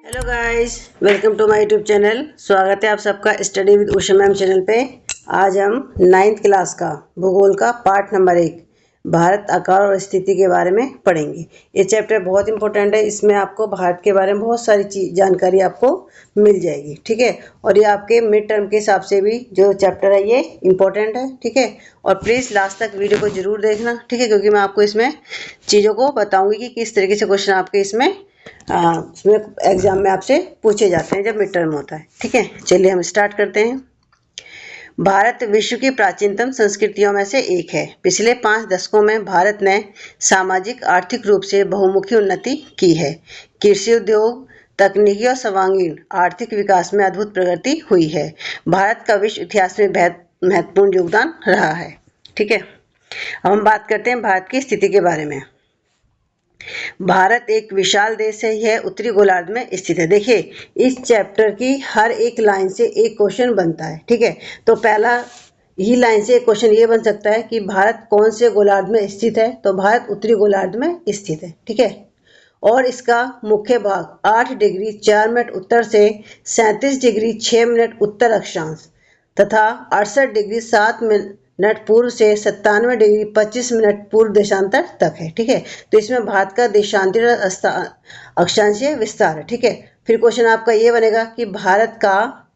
Hello guys, welcome to my YouTube channel. स्वागत है आप सबका study with Usha ma'am channel पे। आज हम 9th क्लास का भूगोल का पार्ट नंबर 1 भारत आकार और स्थिति के बारे में पढ़ेंगे। ये चैप्टर बहुत इंपॉर्टेंट है। इसमें आपको भारत के बारे में बहुत सारी जानकारी आपको मिल जाएगी, ठीक है। और ये आपके मिड टर्म के हिसाब से भी जो चैप्टर है ये इंपॉर्टेंट है, ठीक है। और प्लीज़ लास्ट तक वीडियो को जरूर देखना, ठीक है, क्योंकि मैं आपको इसमें चीज़ों को बताऊंगी कि किस तरीके से क्वेश्चन आपके इसमें एग्जाम में आपसे पूछे जाते हैं जब मिड टर्म होता है, ठीक है। चलिए हम स्टार्ट करते हैं। भारत विश्व की प्राचीनतम संस्कृतियों में से एक है। पिछले 5 दशकों में भारत ने सामाजिक आर्थिक रूप से बहुमुखी उन्नति की है। कृषि उद्योग, तकनीकी और सर्वांगीण आर्थिक विकास में अद्भुत प्रगति हुई है। भारत का विश्व इतिहास में महत्वपूर्ण योगदान रहा है, ठीक है। अब हम बात करते हैं भारत की स्थिति के बारे में। भारत एक विशाल देश है। यह उत्तरी गोलार्ध में स्थित है। देखिए, इस चैप्टर की हर एक लाइन से एक क्वेश्चन बनता है, ठीक है। तो पहला ही लाइन से एक क्वेश्चन ये बन सकता है कि भारत कौन से गोलार्ध में स्थित है। तो भारत उत्तरी गोलार्ध में स्थित है, ठीक है। और इसका मुख्य भाग 8 डिग्री 4 मिनट उत्तर से 37 डिग्री 6 मिनट उत्तर अक्षांश तथा 68 डिग्री 7 मिनट पूर्व से 97 डिग्री 25 मिनट पूर्व देशांतर तक है, ठीक है। तो इसमें भारत का देशांतर अक्षांशीय विस्तार है, ठीक है। फिर क्वेश्चन आपका ये बनेगा कि भारत का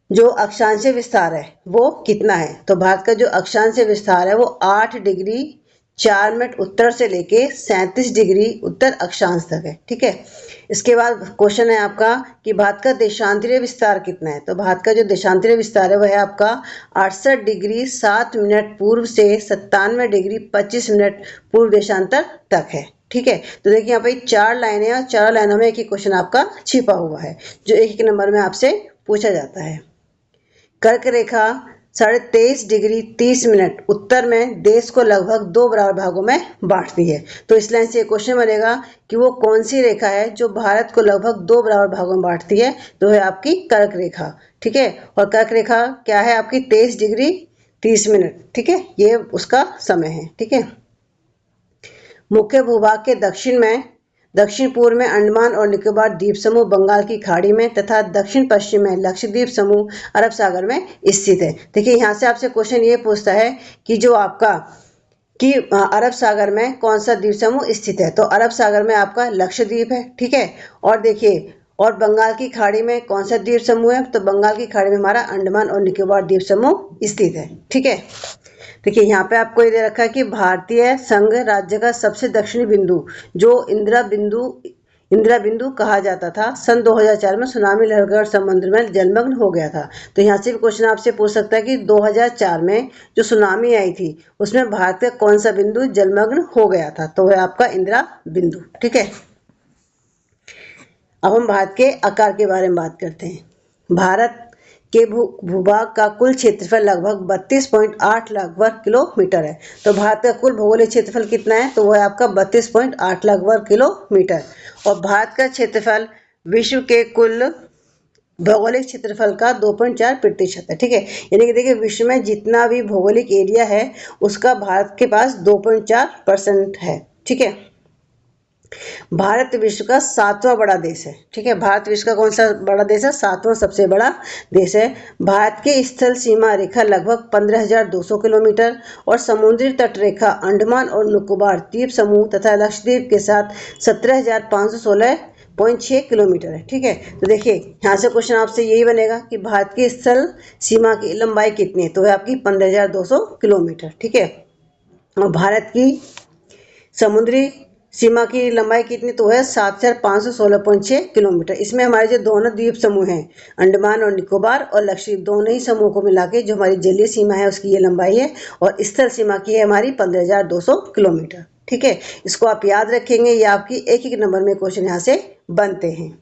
जो अक्षांशीय विस्तार है वो कितना है। तो भारत का जो अक्षांशीय विस्तार है वो 8 डिग्री 4 मिनट उत्तर से लेके 37 डिग्री उत्तर अक्षांश तक है, ठीक है। इसके बाद क्वेश्चन है आपका कि भारत का देशांतरीय विस्तार कितना है। तो भारत का जो देशांतरीय विस्तार है वह है आपका 68 डिग्री 7 मिनट पूर्व से 97 डिग्री 25 मिनट पूर्व देशांतर तक है, ठीक है। तो देखिए यहाँ पे 4 लाइनें और 4 लाइनों में एक ही क्वेश्चन आपका छिपा हुआ है जो एक नंबर में आपसे पूछा जाता है। कर्क रेखा 23.5 डिग्री 30 मिनट उत्तर में देश को लगभग 2 बराबर भागों में बांटती है। तो इस लाइन से क्वेश्चन बनेगा कि वो कौन सी रेखा है जो भारत को लगभग 2 बराबर भागों में बांटती है। तो है आपकी कर्क रेखा, ठीक है। और कर्क रेखा क्या है आपकी 23 डिग्री 30 मिनट, ठीक है। ये उसका समय है, ठीक है। मुख्य भूभाग के दक्षिण पूर्व में अंडमान और निकोबार द्वीप समूह बंगाल की खाड़ी में तथा दक्षिण पश्चिम में लक्षद्वीप समूह अरब सागर में स्थित है। देखिए यहाँ से आपसे क्वेश्चन ये पूछता है कि जो आपका कि अरब सागर में कौन सा द्वीप समूह स्थित है। तो अरब सागर में आपका लक्षद्वीप है, ठीक है। और देखिए, और बंगाल की खाड़ी में कौन सा द्वीप समूह है। तो बंगाल की खाड़ी में हमारा अंडमान और निकोबार द्वीप समूह स्थित है, ठीक है। देखिए यहाँ पे आपको ये दे रखा है कि भारतीय संघ राज्य का सबसे दक्षिणी बिंदु जो इंदिरा बिंदु कहा जाता था, सन 2004 में सुनामी लहरगढ़ समुद्र में जलमग्न हो गया था। तो यहाँ से भी क्वेश्चन आपसे पूछ सकता है कि 2004 में जो सुनामी आई थी उसमें भारत का कौन सा बिंदु जलमग्न हो गया था। तो वह आपका इंदिरा बिंदु, ठीक है। अब हम भारत के आकार के बारे में बात करते हैं। भारत के भूभाग का कुल क्षेत्रफल लगभग 32.8 लाख वर्ग किलोमीटर है। तो भारत का कुल भौगोलिक क्षेत्रफल कितना है। तो वह आपका 32.8 लाख वर्ग किलोमीटर। और भारत का क्षेत्रफल विश्व के कुल भौगोलिक क्षेत्रफल का 2.4% है, ठीक है। यानी कि देखिए विश्व में जितना भी भौगोलिक एरिया है उसका भारत के पास 2.4% है, ठीक है। भारत विश्व का 7वां बड़ा देश है, ठीक है। भारत विश्व का कौन सा बड़ा देश है। 7वां सबसे बड़ा देश है। भारत की स्थल सीमा रेखा लगभग 15,200 किलोमीटर और समुद्री तट रेखा अंडमान और निकोबार द्वीप समूह तथा लक्षद्वीप के साथ 17,516.6 किलोमीटर है, ठीक है। तो देखिए यहाँ से क्वेश्चन आपसे यही बनेगा कि भारत की स्थल सीमा की लंबाई कितनी है। तो है आपकी 15,200 किलोमीटर, ठीक है। और भारत की समुद्री सीमा की लंबाई कितनी। तो है 7,516.6 किलोमीटर। इसमें हमारे जो दोनों द्वीप समूह हैं अंडमान और निकोबार और लक्षद्वीप दोनों ही समूह को मिला के जो हमारी जलीय सीमा है उसकी ये लंबाई है। और स्थल सीमा की है हमारी 15,200 किलोमीटर, ठीक है। इसको आप याद रखेंगे। ये आपकी एक नंबर में क्वेश्चन यहाँ से बनते हैं।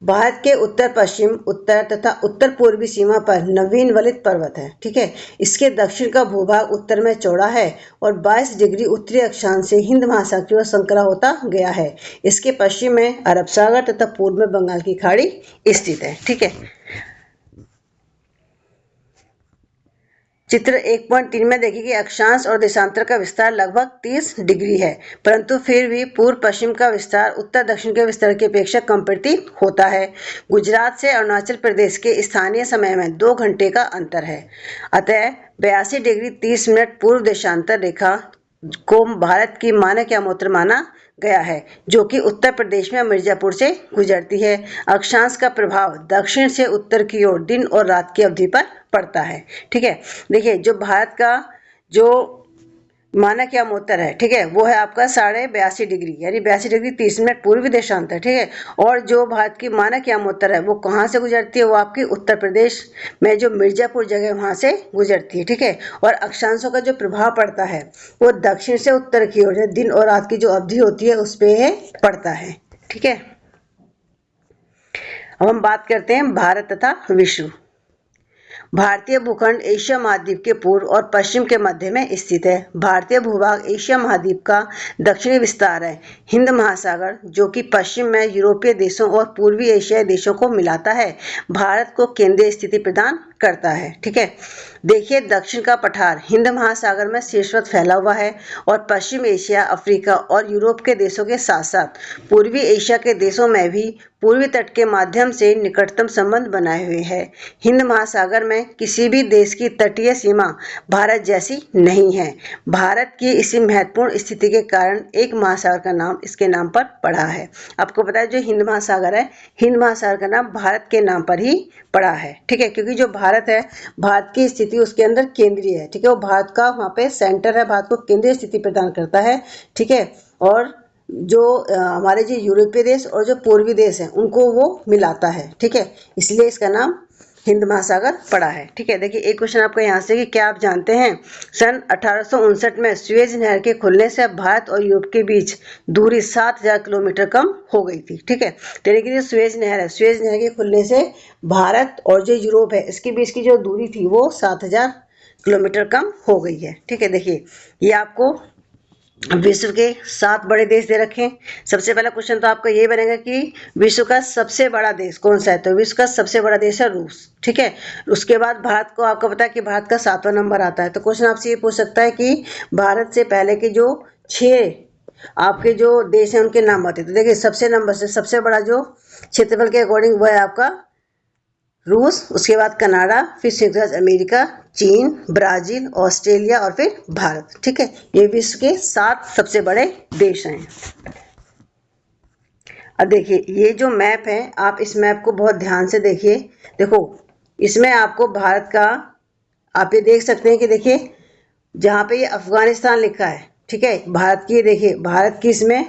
भारत के उत्तर पश्चिम, उत्तर तथा उत्तर पूर्वी सीमा पर नवीन वलित पर्वत है, ठीक है। इसके दक्षिण का भूभाग उत्तर में चौड़ा है और 22 डिग्री उत्तरी अक्षांश से हिंद महासागर की ओर संकरा होता गया है। इसके पश्चिम में अरब सागर तथा पूर्व में बंगाल की खाड़ी स्थित है, ठीक है। चित्र 1.3 में देखिए कि अक्षांश और देशांतर का विस्तार लगभग 30 डिग्री है, परंतु फिर भी पूर्व पश्चिम का विस्तार उत्तर दक्षिण के विस्तार की अपेक्षा कम प्रतीत होता है। गुजरात से अरुणाचल प्रदेश के स्थानीय समय में 2 घंटे का अंतर है। अतः 82 डिग्री 30 मिनट पूर्व देशांतर रेखा को भारत की मानक यामोत्तर माना गया है, जो कि उत्तर प्रदेश में मिर्जापुर से गुजरती है। अक्षांश का प्रभाव दक्षिण से उत्तर की ओर दिन और रात की अवधि पर पड़ता है। ठीक है, देखिए जो भारत का जो मानक यामोत्तर है, ठीक है, वो है आपका 82.5 डिग्री यानी 82 डिग्री 30 मिनट पूर्वी देशांतर। ठीक है, और जो भारत की मानक यामोत्तर है वो कहाँ से गुजरती है, वो आपकी उत्तर प्रदेश में जो मिर्जापुर जगह वहां से गुजरती है। ठीक है, और अक्षांशों का जो प्रभाव पड़ता है वो दक्षिण से उत्तर की ओर दिन और रात की जो अवधि होती है उस पर पड़ता है। ठीक है, अब हम बात करते हैं भारत तथा विश्व। भारतीय भूखंड एशिया महाद्वीप के पूर्व और पश्चिम के मध्य में स्थित है। भारतीय भूभाग एशिया महाद्वीप का दक्षिणी विस्तार है। हिंद महासागर जो कि पश्चिम में यूरोपीय देशों और पूर्वी एशियाई देशों को मिलाता है, भारत को केंद्रीय स्थिति प्रदान करता है। ठीक है, देखिए दक्षिण का पठार हिंद महासागर में शीर्षवत फैला हुआ है और पश्चिम एशिया, अफ्रीका और यूरोप के देशों के साथ साथ पूर्वी एशिया के देशों में भी पूर्वी तट के माध्यम से निकटतम संबंध बनाए हुए है। हिंद महासागर में किसी भी देश की तटीय सीमा भारत जैसी नहीं है। भारत की इसी महत्वपूर्ण स्थिति के कारण एक महासागर का नाम इसके नाम पर पड़ा है। आपको पता है जो हिंद महासागर है, हिंद महासागर का नाम भारत के नाम पर ही पड़ा है। ठीक है, क्योंकि जो भारत है, भारत की स्थिति उसके अंदर केंद्रीय है। ठीक है, वो भारत का वहाँ पे सेंटर है, भारत को केंद्रीय स्थिति प्रदान करता है। ठीक है, और जो हमारे जो यूरोपीय देश और जो पूर्वी देश हैं उनको वो मिलाता है। ठीक है, इसलिए इसका नाम हिंद महासागर पड़ा है। ठीक है, देखिए एक क्वेश्चन आपका यहाँ से कि क्या आप जानते हैं सन 1859 में सुएज नहर के खुलने से भारत और यूरोप के बीच दूरी 7000 किलोमीटर कम हो गई थी। ठीक है, तो यानी कि जो सुएज नहर है, सुएज नहर के खुलने से भारत और जो यूरोप है इसके बीच की जो दूरी थी वो 7000 किलोमीटर कम हो गई है। ठीक है, देखिए ये आपको विश्व के 7 बड़े देश दे रखे हैं। सबसे पहला क्वेश्चन तो आपका ये बनेगा कि विश्व का सबसे बड़ा देश कौन सा है, तो विश्व का सबसे बड़ा देश है रूस। ठीक है, उसके बाद भारत को आपको पता है कि भारत का 7वां नंबर आता है। तो क्वेश्चन आपसे ये पूछ सकता है कि भारत से पहले के जो 6 आपके जो देश हैं उनके नाम बताइए। तो देखिए सबसे नंबर से सबसे बड़ा जो क्षेत्रफल के अकॉर्डिंग वो है आपका रूस, उसके बाद कनाडा, फिर संयुक्त राज्य अमेरिका, चीन, ब्राजील, ऑस्ट्रेलिया और फिर भारत। ठीक है, ये विश्व के 7 सबसे बड़े देश हैं। अब देखिए ये जो मैप है, आप इस मैप को बहुत ध्यान से देखिए। देखो इसमें आपको भारत का आप ये देख सकते हैं कि देखिए जहाँ पे ये अफगानिस्तान लिखा है, ठीक है, भारत की देखिए भारत की इसमें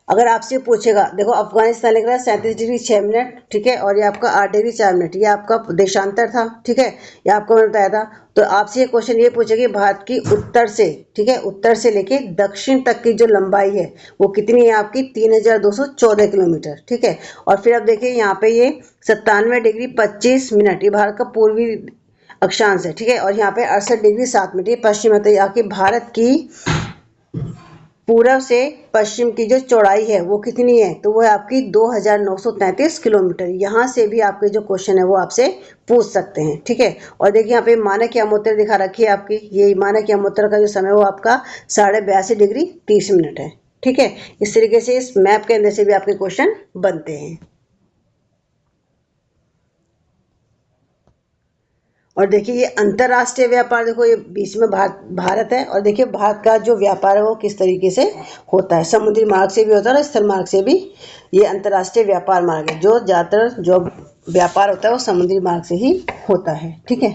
अगर आपसे पूछेगा, देखो अफगानिस्तान लिख रहा है 37 डिग्री 6 मिनट। ठीक है, और ये आपका 8 डिग्री 4 मिनट, ये आपका देशांतर था। ठीक है, ये आपको मैंने बताया था। तो आपसे ये क्वेश्चन ये पूछेगा भारत की उत्तर से, ठीक है, उत्तर से लेके दक्षिण तक की जो लंबाई है वो कितनी है आपकी 3214 किलोमीटर। ठीक है, और फिर अब देखिए यहाँ पे ये 97 डिग्री 25 मिनट ये भारत का पूर्वी अक्षांश है। ठीक है, और यहाँ पे 68 डिग्री 7 मिनट ये पश्चिम है। तो यहाँ की भारत की पूर्व से पश्चिम की जो चौड़ाई है वो कितनी है, तो वो है आपकी 2933 किलोमीटर। यहाँ से भी आपके जो क्वेश्चन है वो आपसे पूछ सकते हैं। ठीक है, और देखिए यहाँ पे मानक यामोत्तर दिखा रखी है आपकी, ये मानक यामोत्तर का जो समय वो आपका 82.5 डिग्री 30 मिनट है। ठीक है, इस तरीके से इस मैप के अंदर से भी आपके क्वेश्चन बनते हैं। और देखिए ये अंतर्राष्ट्रीय व्यापार, देखो ये बीच में भारत है, और देखिए भारत का जो व्यापार है वो किस तरीके से होता है, समुद्री मार्ग से भी होता है और स्थल मार्ग से भी। ये अंतर्राष्ट्रीय व्यापार मार्ग है, जो ज़्यादातर जो व्यापार होता है वो समुद्री मार्ग से ही होता है। ठीक है,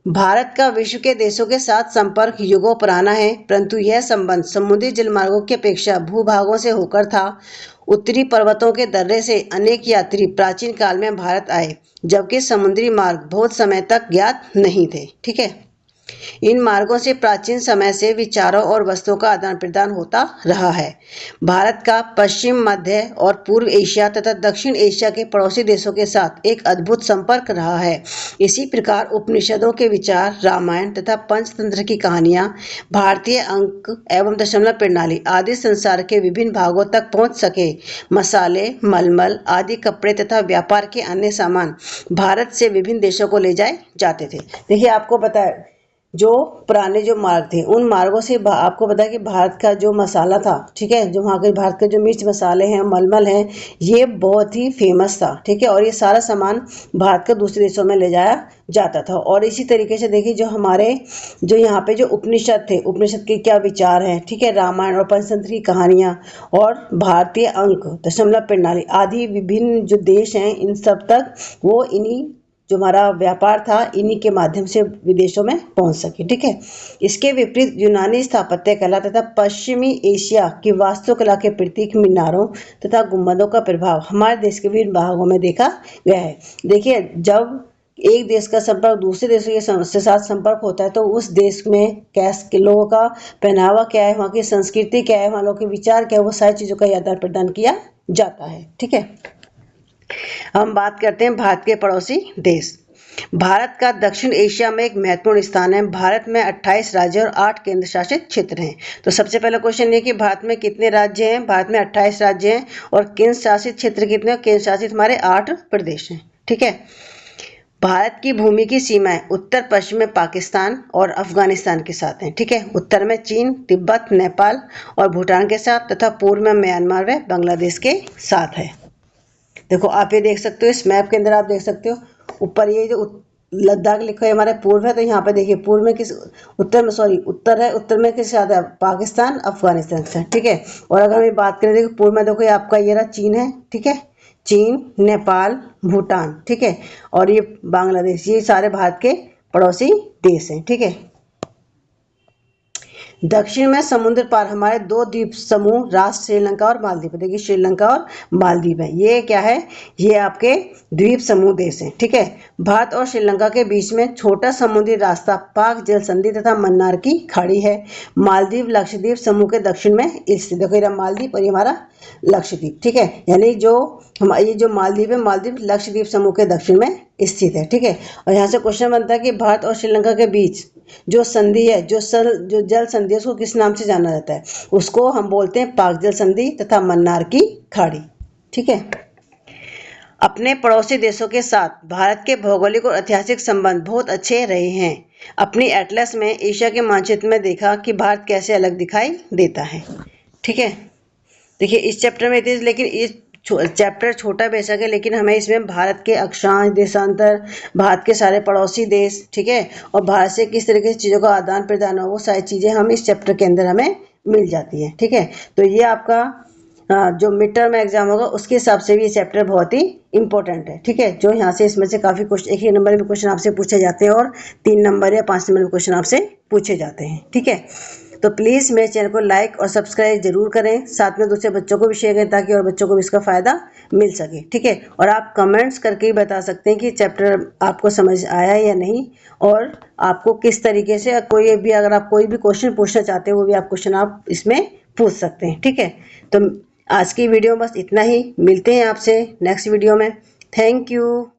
भारत का विश्व के देशों के साथ संपर्क युगों पुराना है, परंतु यह संबंध समुद्री जलमार्गों की अपेक्षा भूभागों से होकर था। उत्तरी पर्वतों के दर्रे से अनेक यात्री प्राचीन काल में भारत आए, जबकि समुद्री मार्ग बहुत समय तक ज्ञात नहीं थे। ठीक है, इन मार्गों से प्राचीन समय से विचारों और वस्तुओं का आदान प्रदान होता रहा है। भारत का पश्चिम, मध्य और पूर्व एशिया तथा दक्षिण एशिया के पड़ोसी देशों के साथ एक अद्भुत संपर्क रहा है। इसी प्रकार उपनिषदों के विचार, रामायण तथा पंचतंत्र की कहानियां, भारतीय अंक एवं दशमलव प्रणाली आदि संसार के विभिन्न भागों तक पहुंच सके। मसाले, मलमल आदि कपड़े तथा व्यापार के अन्य सामान भारत से विभिन्न देशों को ले जाए जाते थे। देखिए, आपको बताया जो पुराने जो मार्ग थे, उन मार्गों से आपको पता है कि भारत का जो मसाला था, ठीक है, जो वहाँ के भारत के जो मिर्च मसाले हैं, मलमल हैं, ये बहुत ही फेमस था, ठीक है, और ये सारा सामान भारत के दूसरे देशों में ले जाया जाता था। और इसी तरीके से देखिए, जो हमारे जो यहाँ पे जो उपनिषद थे, उपनिषद के क्या विचार हैं, ठीक है, रामायण और पंचतंत्र की कहानियाँ और भारतीय अंक, दशमलव प्रणाली आदि विभिन्न जो देश हैं, इन सब तक वो इन्हीं जो हमारा व्यापार था, इन्हीं के माध्यम से विदेशों में पहुंच सके, ठीक है। इसके विपरीत यूनानी स्थापत्य कला तथा पश्चिमी एशिया की वास्तुकला के प्रतीक मीनारों तथा गुंबदों का प्रभाव हमारे देश के विभिन्न भागों में देखा गया है। देखिए, जब एक देश का संपर्क दूसरे देशों के साथ संपर्क होता है, तो उस देश में कैसे लोगों का पहनावा क्या है, वहाँ की संस्कृति क्या है, वहाँ लोगों के विचार क्या है, वो सारी चीज़ों का आदान प्रदान किया जाता है, ठीक है। हम बात करते हैं भारत के पड़ोसी देश। भारत का दक्षिण एशिया में एक महत्वपूर्ण स्थान है। भारत में 28 राज्य और 8 केंद्र शासित क्षेत्र हैं। तो सबसे पहला क्वेश्चन ये कि भारत में कितने राज्य हैं? भारत में 28 राज्य हैं और केंद्र शासित क्षेत्र कितने हैं? केंद्र शासित हमारे 8 प्रदेश हैं, ठीक है। भारत की भूमि की सीमाएं उत्तर पश्चिम में पाकिस्तान और अफगानिस्तान के साथ हैं, ठीक है। उत्तर में चीन, तिब्बत, नेपाल और भूटान के साथ तथा पूर्व में म्यांमार व बांग्लादेश के साथ है। देखो, आप ये देख सकते हो, इस मैप के अंदर आप देख सकते हो, ऊपर ये जो लद्दाख लिखा है हमारे पूर्व है, तो यहाँ पे देखिए पूर्व में किस उत्तर है, उत्तर में किस साथ है? पाकिस्तान, अफगानिस्तान से, ठीक है। और अगर हम बात करें, देखो पूर्व में देखो ये आपका ये रहा चीन है, ठीक है, चीन, नेपाल, भूटान, ठीक है, और ये बांग्लादेश, ये सारे भारत के पड़ोसी देश हैं, ठीक है। दक्षिण में समुद्र पार हमारे 2 द्वीप समूह राष्ट्र श्रीलंका और मालदीव। देखिए, श्रीलंका और मालदीव है, ये क्या है? ये आपके द्वीप समूह देश हैं, ठीक है। भारत और श्रीलंका के बीच में छोटा समुद्री रास्ता पाक जल संधि तथा मन्नार की खाड़ी है। मालदीव लक्षद्वीप समूह के दक्षिण में स्थित। देखो, ये मालदीव और ये हमारा लक्षद्वीप, ठीक है। यानी जो हमारी जो मालदीव है, मालदीव लक्षद्वीप समूह के दक्षिण में स्थित है, ठीक है। और यहाँ से क्वेश्चन बनता है कि भारत और श्रीलंका के बीच जो संधि है, जो जल संधि है, उसको किस नाम से जाना जाता है? उसको हम बोलते हैं पाक जल संधि तथा मन्नार की खाड़ी, ठीक है। अपने पड़ोसी देशों के साथ भारत के भौगोलिक और ऐतिहासिक संबंध बहुत अच्छे रहे हैं। अपनी एटलस में एशिया के मानचित्र में देखा कि भारत कैसे अलग दिखाई देता है, ठीक है। देखिए, इस चैप्टर में लेकिन इस चैप्टर छोटा बेशक है, लेकिन हमें इसमें भारत के अक्षांश, देशांतर, भारत के सारे पड़ोसी देश, ठीक है, और भारत से किस तरीके से चीज़ों का आदान प्रदान हो, वो सारी चीज़ें हम इस चैप्टर के अंदर हमें मिल जाती हैं, ठीक है। तो ये आपका जो मिड टर्म एग्जाम होगा उसके हिसाब से भी ये चैप्टर बहुत ही इंपॉर्टेंट है, ठीक है। जो यहाँ से इसमें से काफ़ी क्वेश्चन, एक ही नंबर में क्वेश्चन आपसे पूछे जाते हैं और 3 नंबर या 5 नंबर में क्वेश्चन आपसे पूछे जाते हैं, ठीक है। तो प्लीज़ मेरे चैनल को लाइक और सब्सक्राइब जरूर करें, साथ में दूसरे बच्चों को भी शेयर करें ताकि और बच्चों को भी इसका फ़ायदा मिल सके, ठीक है। और आप कमेंट्स करके ही बता सकते हैं कि चैप्टर आपको समझ आया या नहीं, और आपको किस तरीके से कोई भी, अगर आप कोई भी क्वेश्चन पूछना चाहते हैं, वो भी आप क्वेश्चन आप इसमें पूछ सकते हैं, ठीक है। तो आज की वीडियो बस इतना ही, मिलते हैं आपसे नेक्स्ट वीडियो में। Thank you.